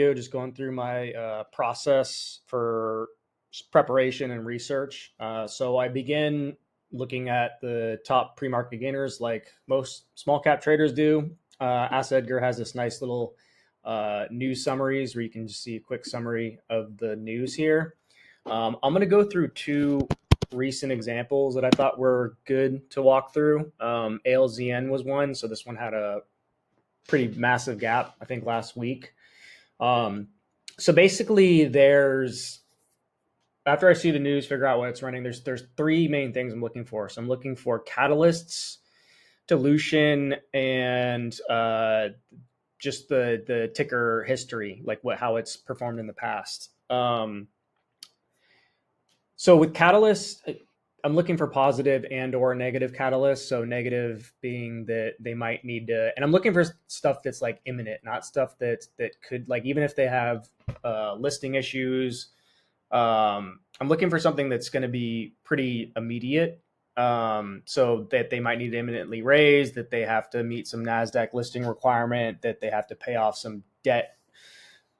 Just going through my process for preparation and research. So I begin looking at the top pre-market gainers like most small cap traders do. Ask Edgar has this nice little news summaries where you can just see a quick summary of the news here. I'm going to go through two recent examples that I thought were good to walk through. ALZN was one. So this one had a pretty massive gap, I think, last week. So basically after I see the news, figure out what it's running, there's three main things I'm looking for. So I'm looking for catalysts, dilution, and just the ticker history, like how it's performed in the past. So with catalysts, I'm looking for positive and or negative catalysts. So negative being that they might need to, and I'm looking for stuff that's like imminent, not stuff that could, like, even if they have listing issues, I'm looking for something that's going to be pretty immediate. So that they might need to imminently raise, that they have to meet some NASDAQ listing requirement, that they have to pay off some debt,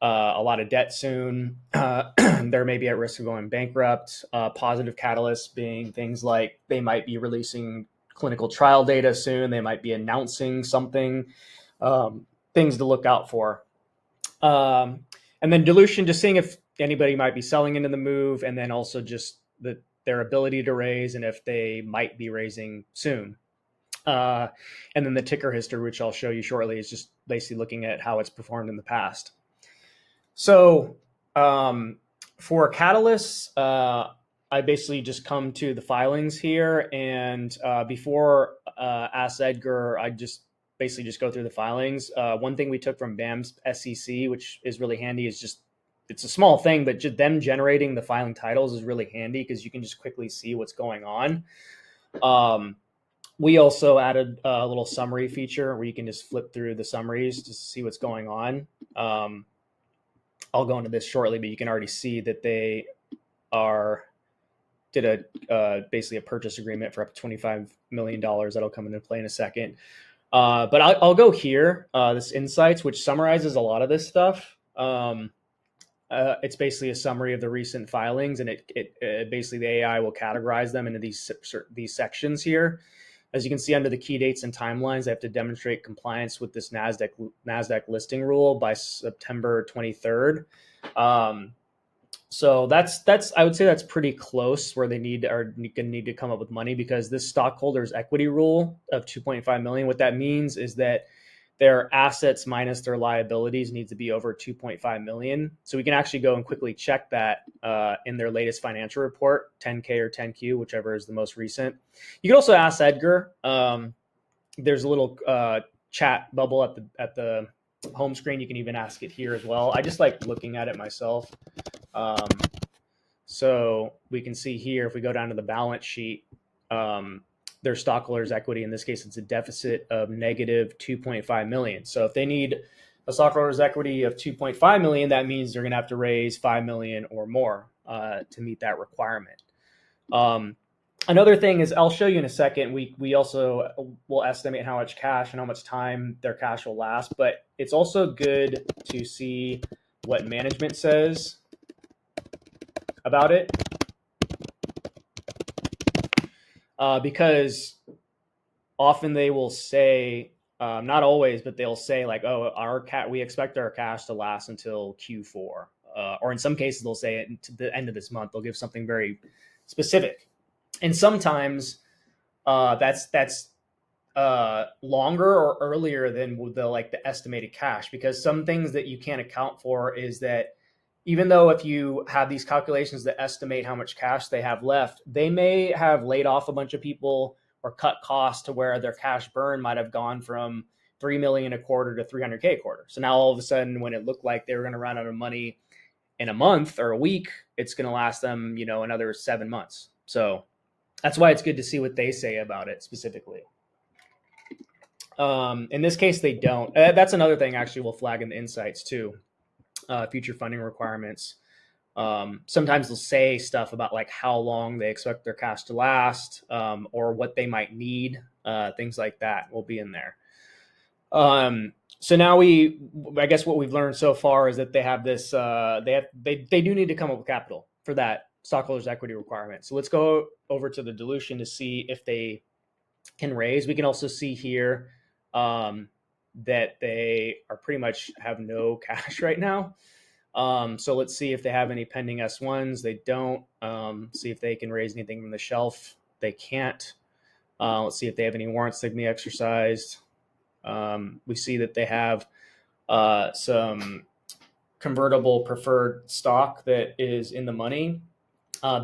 a lot of debt soon. They're maybe at risk of going bankrupt. Positive catalysts being things like they might be releasing clinical trial data soon. They might be announcing something, things to look out for. And then dilution, just seeing if anybody might be selling into the move, and then also just their ability to raise and if they might be raising soon. And then the ticker history, which I'll show you shortly, is just basically looking at how it's performed in the past. So for catalysts, I basically just come to the filings here, and before Ask Edgar, I just basically just go through the filings. One thing we took from BAM's SEC, which is really handy, is just, it's a small thing, but just them generating the filing titles is really handy because you can just quickly see what's going on. We also added a little summary feature where you can just flip through the summaries to see what's going on. I'll go into this shortly, but you can already see that they did basically a purchase agreement for up to $25 million. That'll come into play in a second. But I'll go here, this insights, which summarizes a lot of this stuff. It's basically a summary of the recent filings, and it basically, the AI will categorize them into these sections here. As you can see under the key dates and timelines, they have to demonstrate compliance with this NASDAQ listing rule by September 23rd. So that's I would say that's pretty close where they are going to need to come up with money, because this stockholders equity rule of 2.5 million, what that means is that their assets minus their liabilities needs to be over 2.5 million. So we can actually go and quickly check that in their latest financial report, 10K or 10Q, whichever is the most recent. You can also ask Edgar. There's a little chat bubble at the home screen. You can even ask it here as well. I just like looking at it myself. So we can see here, if we go down to the balance sheet, their stockholders equity, in this case, it's a deficit of negative 2.5 million. So if they need a stockholders equity of 2.5 million, that means they're going to have to raise 5 million or more to meet that requirement. Another thing is, I'll show you in a second, we also will estimate how much cash and how much time their cash will last, but it's also good to see what management says about it. Because often they will say, not always, but they'll say like, oh, we expect our cash to last until Q4. Or in some cases, they'll say it to the end of this month. They'll give something very specific. And sometimes that's longer or earlier than the estimated cash, because some things that you can't account for is that even though if you have these calculations that estimate how much cash they have left, they may have laid off a bunch of people or cut costs to where their cash burn might have gone from 3 million a quarter to 300K a quarter. So now all of a sudden, when it looked like they were going to run out of money in a month or a week, it's going to last them, another 7 months. So that's why it's good to see what they say about it specifically. In this case, they don't. That's another thing actually we'll flag in the insights too. Future funding requirements. Sometimes they'll say stuff about like how long they expect their cash to last, or what they might need. Things like that will be in there. So now I guess what we've learned so far is that they have this, they do need to come up with capital for that stockholders equity requirement. So let's go over to the dilution to see if they can raise. We can also see here that they are pretty much have no cash right now. So let's see if they have any pending S1s. They don't. See if they can raise anything from the shelf. They can't. Let's see if they have any warrants that can be exercised. We see that they have some convertible preferred stock that is in the money.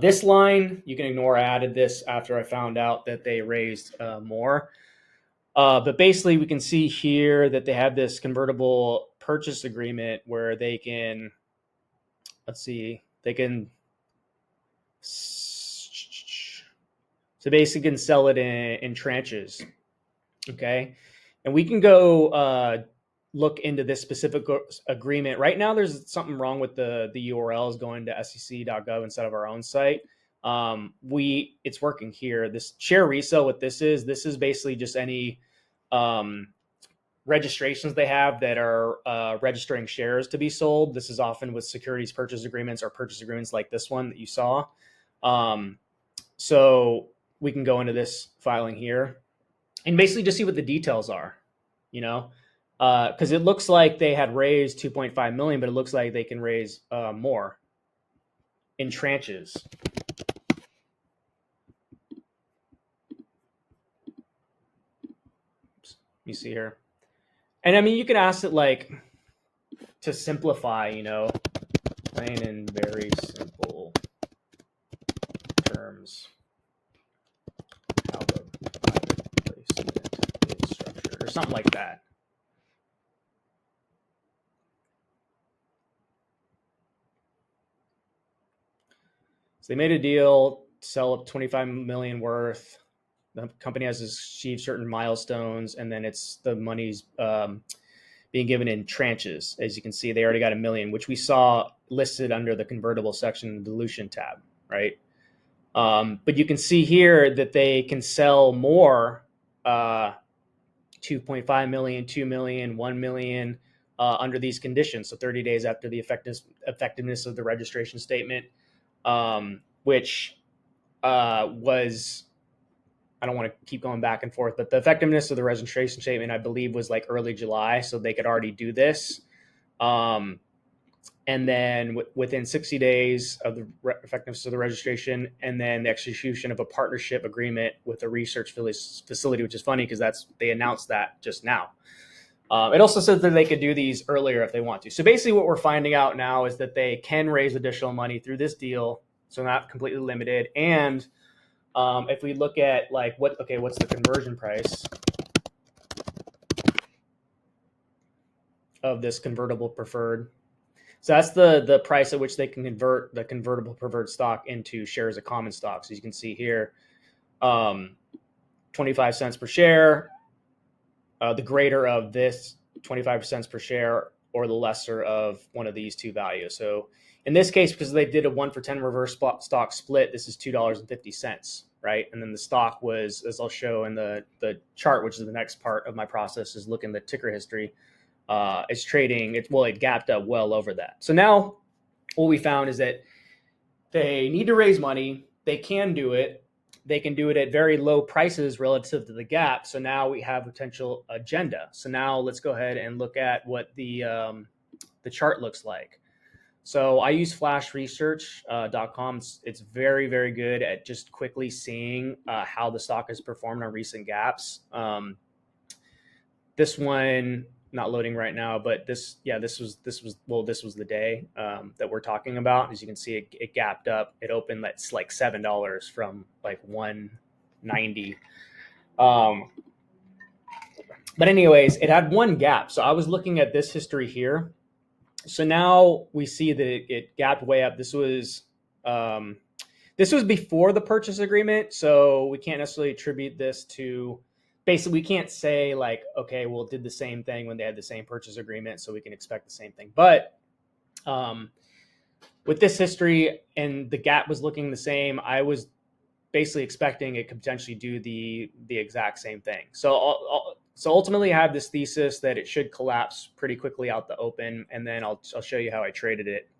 This line, you can ignore. I added this after I found out that they raised more. But basically, we can see here that they have this convertible purchase agreement where they can, let's see, they can, so basically can sell it in tranches. Okay. And we can go look into this specific agreement. Right now, there's something wrong with the URLs going to sec.gov instead of our own site. It's working here. This share resale, what this is basically just any registrations they have that are registering shares to be sold. This is often with securities purchase agreements or purchase agreements like this one that you saw. So we can go into this filing here and basically just see what the details are, because it looks like they had raised 2.5 million, but it looks like they can raise more in tranches. You see here. And I mean, you can ask it like to simplify, plain and very simple terms, how the private placement is structured or something like that. So they made a deal to sell up 25 million worth. The company has achieved certain milestones, and then the money's being given in tranches. As you can see, they already got $1 million, which we saw listed under the convertible section, the dilution tab, right? But you can see here that they can sell more, 2.5 million, 2 million, 1 million under these conditions. So 30 days after the effectiveness of the registration statement, which was, I don't want to keep going back and forth, but the effectiveness of the registration statement, I believe, was like early July, so they could already do this. And then within 60 days of the effectiveness of the registration, and then the execution of a partnership agreement with a research facility, which is funny because they announced that just now. It also says that they could do these earlier if they want to. So basically what we're finding out now is that they can raise additional money through this deal, so not completely limited. And if we look at like what's the conversion price of this convertible preferred? So that's the price at which they can convert the convertible preferred stock into shares of common stock. So you can see here, 25 cents per share. The greater of this 25 cents per share, or the lesser of one of these two values. So in this case, because they did a 1-for-10 reverse stock split, this is $2.50, right? And then the stock was, as I'll show in the chart, which is the next part of my process, is looking at the ticker history. It's trading, it gapped up well over that. So now what we found is that they need to raise money. They can do it. They can do it at very low prices relative to the gap. So now we have a potential agenda. So now let's go ahead and look at what the chart looks like. So I use flashresearch.com. It's very, very good at just quickly seeing how the stock has performed on recent gaps. This one, not loading right now, but this was the day that we're talking about. As you can see, it gapped up. It opened that's like $7 from like 190. But anyways, it had one gap. So I was looking at this history here. So now we see that it gapped way up. This was before the purchase agreement, so we can't necessarily attribute this to. Basically, we can't say like, okay, well, it did the same thing when they had the same purchase agreement, so we can expect the same thing. But with this history and the gap was looking the same, I was basically expecting it could potentially do the exact same thing. So So ultimately, I have this thesis that it should collapse pretty quickly out the open, and then I'll show you how I traded it.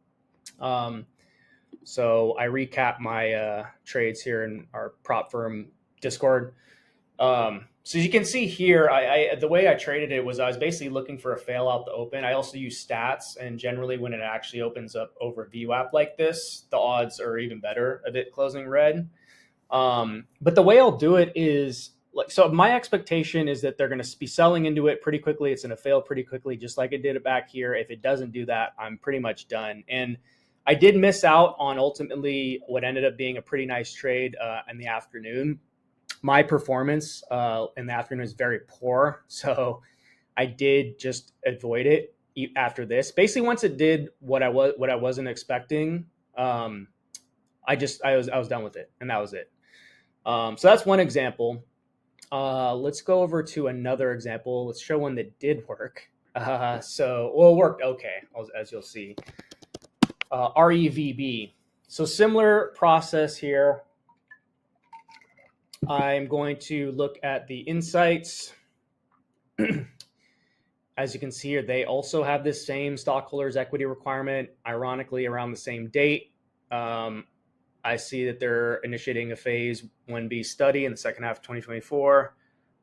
So I recap my trades here in our prop firm Discord. So as you can see here, the way I traded it was I was basically looking for a fail out the open. I also use stats, and generally when it actually opens up over VWAP like this, the odds are even better of it closing red. But the way I'll do it is like, so my expectation is that they're going to be selling into it pretty quickly. It's going to fail pretty quickly, just like it did it back here. If it doesn't do that, I'm pretty much done. And I did miss out on ultimately what ended up being a pretty nice trade in the afternoon. My performance in the afternoon is very poor, so I did just avoid it after this. Basically, once it did what I wasn't expecting, I was done with it, and that was it. So that's one example. Let's go over to another example. Let's show one that did work. It worked okay, as you'll see. REVB. So similar process here. I'm going to look at the insights. As you can see here, they also have this same stockholders equity requirement, ironically around the same date. I see that they're initiating a phase 1B study in the second half of 2024.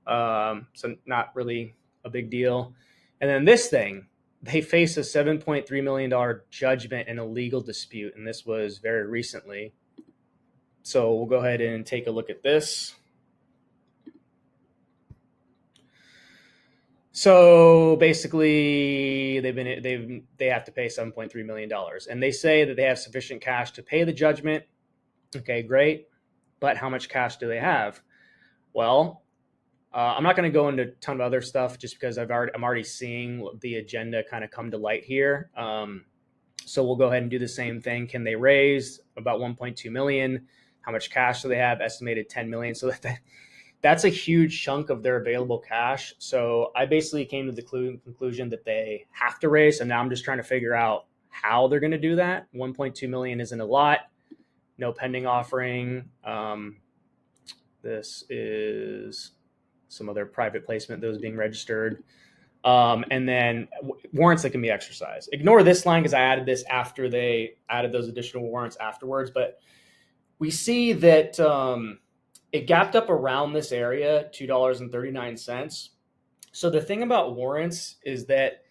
So not really a big deal. And then this thing, they face a $7.3 million judgment in a legal dispute. And this was very recently. So we'll go ahead and take a look at this. So basically, they have to pay $7.3 million, and they say that they have sufficient cash to pay the judgment. Okay, great, but how much cash do they have? Well, I'm not going to go into a ton of other stuff just because I'm already seeing the agenda kind of come to light here. So we'll go ahead and do the same thing. Can they raise about 1.2 million? How much cash do they have? Estimated 10 million. So that's a huge chunk of their available cash. So I basically came to the conclusion that they have to raise. And now I'm just trying to figure out how they're going to do that. 1.2 million isn't a lot. No pending offering. This is some other private placement that was being registered. And then warrants that can be exercised. Ignore this line because I added this after they added those additional warrants afterwards. But we see that it gapped up around this area, $2.39. So the thing about warrants is that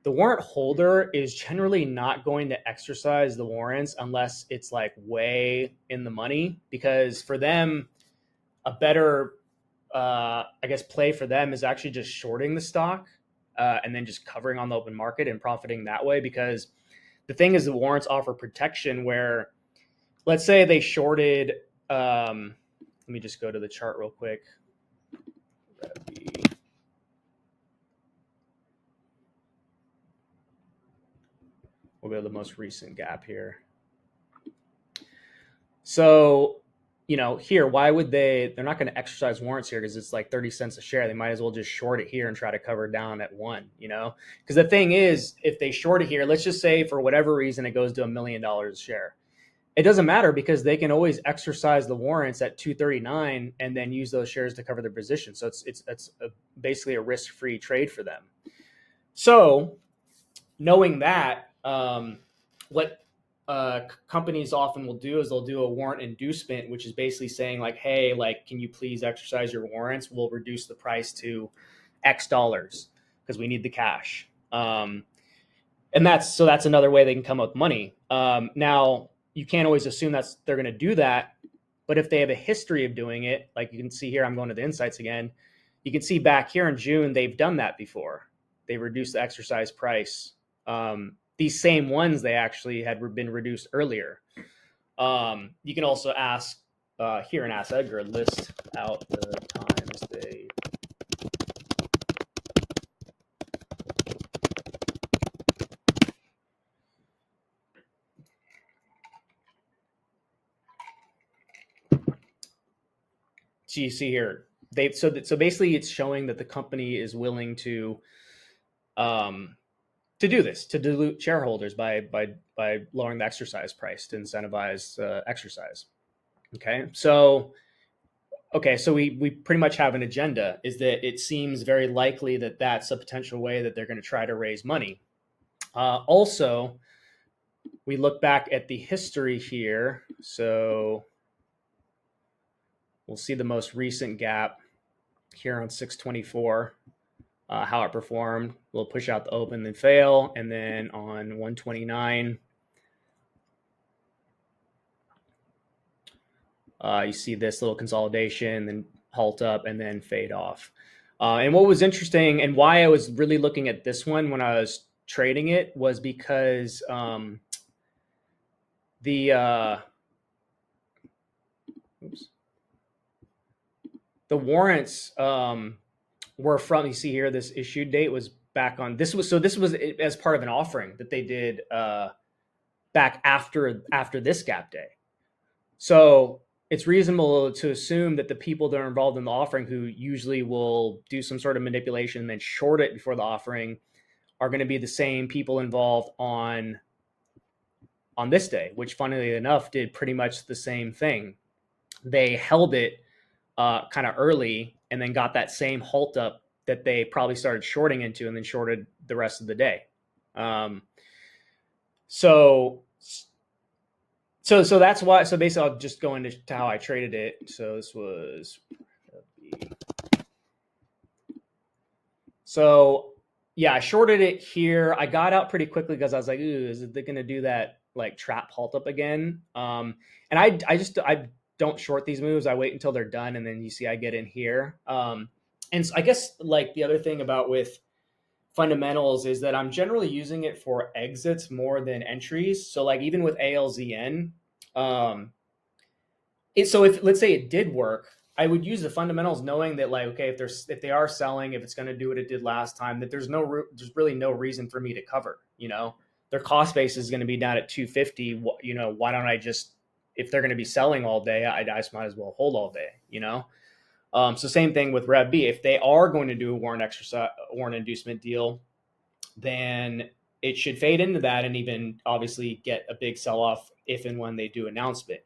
the warrant holder is generally not going to exercise the warrants unless it's like way in the money, because for them, a better, play for them is actually just shorting the stock and then just covering on the open market and profiting that way. Because the thing is, the warrants offer protection where, let's say they shorted, let me just go to the chart real quick. We'll go to the most recent gap here. So, here, why would they're not going to exercise warrants here because it's like 30 cents a share. They might as well just short it here and try to cover down at one, because the thing is, if they short it here, let's just say for whatever reason, it goes to $1 million a share. It doesn't matter because they can always exercise the warrants at 239 and then use those shares to cover their position. So it's basically a risk-free trade for them. So knowing that, what companies often will do is they'll do a warrant inducement, which is basically saying like, hey, like, can you please exercise your warrants? We'll reduce the price to X dollars because we need the cash. And that's another way they can come up with money. Now, you can't always assume they're going to do that, but if they have a history of doing it, like you can see here, I'm going to the insights again. You can see back here in June, they've done that before. They reduced the exercise price. These same ones, they actually had been reduced earlier. You can also ask here in Ask Edgar, list out the times they. So you see here, so basically it's showing that the company is willing to do this, to dilute shareholders by lowering the exercise price to incentivize exercise. Okay, so Okay, so we pretty much have an agenda. Is that it seems very likely that that's a potential way that they're going to try to raise money. Also, we look back at the history here. So we'll see the most recent gap here on 624, how it performed. We'll push out the open, then fail. And then on 129, you see this little consolidation, then halt up, and then fade off. And what was interesting and why I was really looking at this one when I was trading it was because the warrants were from, you see here, this issued date was back on, this was as part of an offering that they did back after this gap day. So it's reasonable to assume that the people that are involved in the offering, who usually will do some sort of manipulation and then short it before the offering, are going to be the same people involved on this day, which funnily enough did pretty much the same thing. They held it kind of early and then got that same halt up that they probably started shorting into and then shorted the rest of the day. So that's why. So basically, I'll just go into how I traded it. So this was, so yeah, I shorted it here. I got out pretty quickly because I was like, ooh, is it going to do that like trap halt up again? And I don't short these moves. I wait until they're done, and then you see I get in here. And so I guess like the other thing about with fundamentals is that I'm generally using it for exits more than entries. So like even with ALZN, so if let's say it did work, I would use the fundamentals knowing that like, okay, if they are selling, if it's going to do what it did last time, that there's really no reason for me to cover, their cost base is going to be down at 250. Why don't I just, if they're going to be selling all day, I just might as well hold all day, So same thing with REVB. If they are going to do a warrant inducement deal, then it should fade into that and even obviously get a big sell-off if and when they do announcement.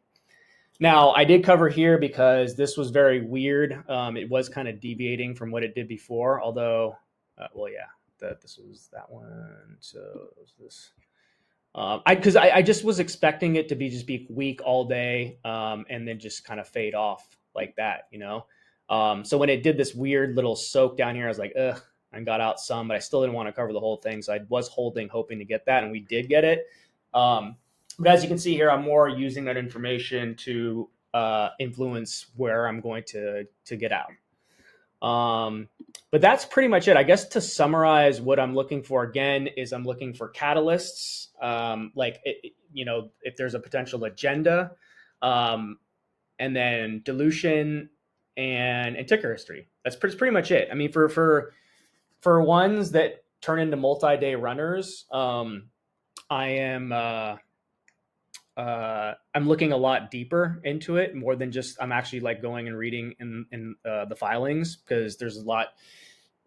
Now, I did cover here because this was very weird. It was kind of deviating from what it did before, although, this was that one. So it was this. Because I just was expecting it to be weak all day and then just kind of fade off like that, So when it did this weird little soak down here, I was like, ugh, I got out some, but I still didn't want to cover the whole thing. So I was holding, hoping to get that, and we did get it. But as you can see here, I'm more using that information to influence where I'm going to get out. But that's pretty much it. I guess to summarize, what I'm looking for again is I'm looking for catalysts, if there's a potential agenda, and then dilution and ticker history. That's pretty much it. I mean, for ones that turn into multi-day runners, I'm looking a lot deeper into it, more than just I'm actually like going and reading in the filings, because there's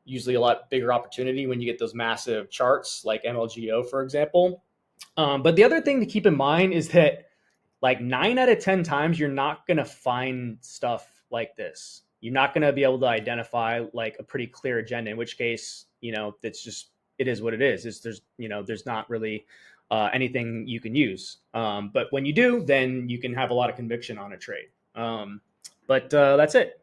usually a lot bigger opportunity when you get those massive charts like MLGO, for example. But the other thing to keep in mind is that like 9 out of 10 times you're not going to find stuff like this. You're not going to be able to identify like a pretty clear agenda, in which case, it's just, it is what it is. There's not really anything you can use. But when you do, then you can have a lot of conviction on a trade. But that's it.